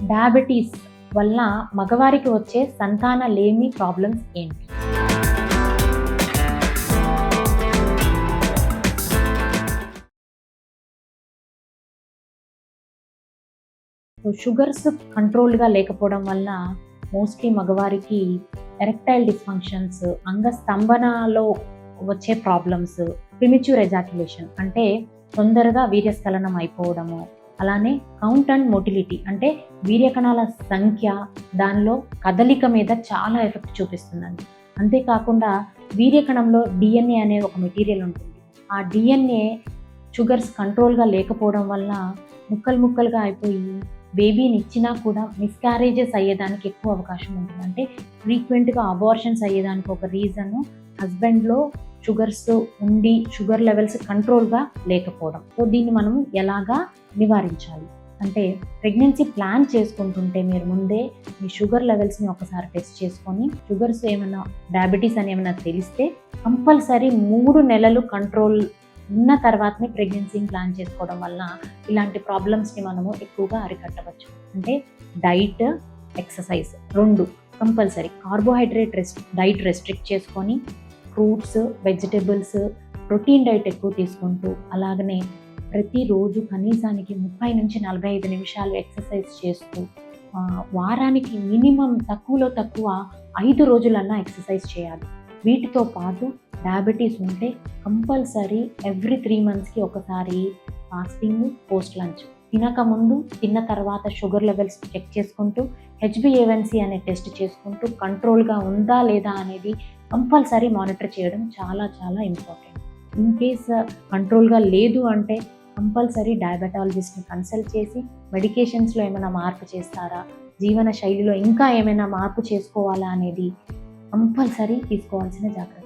Diabetes వల్ల మగవారికి వచ్చే సంతానలేమి ప్రాబ్లమ్స్ ఏంటి? షుగర్స్ కంట్రోల్‌గా లేకపోవడం వల్ల మోస్ట్‌లీ మగవారికి ఎరెక్టైల్ డిస్‌ఫంక్షన్స్, అంగస్తంభనలో వచ్చే ప్రాబ్లమ్స్, ప్రిమచ్యూర్ ఎజాక్యులేషన్ అంటే తొందరగా వీర్యస్ఖలనం అయిపోవడము, అలానే కౌంట్ అండ్ మొటిలిటీ అంటే వీర్యకణాల సంఖ్య, దానిలో కదలిక మీద చాలా ఎఫెక్ట్ చూపిస్తుందండి. అంతేకాకుండా వీర్యకణంలో డిఎన్ఏ అనే ఒక మెటీరియల్ ఉంటుంది. ఆ డిఎన్ఏ షుగర్స్ కంట్రోల్‌గా లేకపోవడం వల్ల ముక్కలు ముక్కలుగా అయిపోయి బేబీని ఇచ్చినా కూడా మిస్‌క్యారేజెస్ అయ్యేదానికి ఎక్కువ అవకాశం ఉంటుంది. అంటే ఫ్రీక్వెంట్‌గా అబార్షన్స్ అయ్యేదానికి ఒక రీజను హస్బెండ్‌లో షుగర్స్ ఉండి షుగర్ లెవెల్స్ కంట్రోల్‌గా లేకపోవడం. సో దీన్ని మనం ఎలాగా నివారించాలి అంటే, ప్రెగ్నెన్సీ ప్లాన్ చేసుకుంటుంటే మీరు ముందే మీ షుగర్ లెవెల్స్‌ని ఒకసారి టెస్ట్ చేసుకొని, షుగర్స్ ఏమన్నా డయాబెటీస్ అని ఏమన్నా తెలిస్తే కంపల్సరీ 3 నెలలు కంట్రోల్ ఉన్న తర్వాతనే ప్రెగ్నెన్సీని ప్లాన్ చేసుకోవడం వల్ల ఇలాంటి ప్రాబ్లమ్స్ని మనము ఎక్కువగా అరికట్టవచ్చు. అంటే diet, exercise 2 compulsory. Carbohydrate diet restrict చేసుకొని ఫ్రూట్స్, వెజిటబుల్స్, ప్రోటీన్ డైట్ ఎక్కువ తీసుకుంటూ, అలాగనే ప్రతిరోజు కనీసానికి 30-45 నిమిషాలు ఎక్సర్సైజ్ చేస్తూ, వారానికి మినిమం తక్కువలో తక్కువ 5 రోజులన్నా ఎక్సర్సైజ్ చేయాలి. వీటితో పాటు డయాబెటీస్ ఉంటే కంపల్సరీ ఎవ్రీ 3 మంత్స్‌కి ఒకసారి ఫాస్టింగ్, పోస్ట్ లంచ్, తినకముందు తిన్న తర్వాత షుగర్ లెవెల్స్ చెక్ చేసుకుంటూ, హెచ్బిఏవన్సీ అనే టెస్ట్ చేసుకుంటూ కంట్రోల్‌గా ఉందా లేదా అనేది కంపల్సరీ మానిటర్ చేయడం చాలా చాలా ఇంపార్టెంట్. ఇన్ కేస్ కంట్రోల్‌గా లేదు అంటే కంపల్సరీ డయాబెటాలజిస్ట్‌ని కన్సల్ట్ చేసి మెడికేషన్స్‌లో ఏమైనా మార్పు చేస్తారా, జీవన శైలిలో ఇంకా ఏమైనా మార్పు చేసుకోవాలా అనేది కంపల్సరీ తీసుకోవాల్సిన జాగ్రత్త.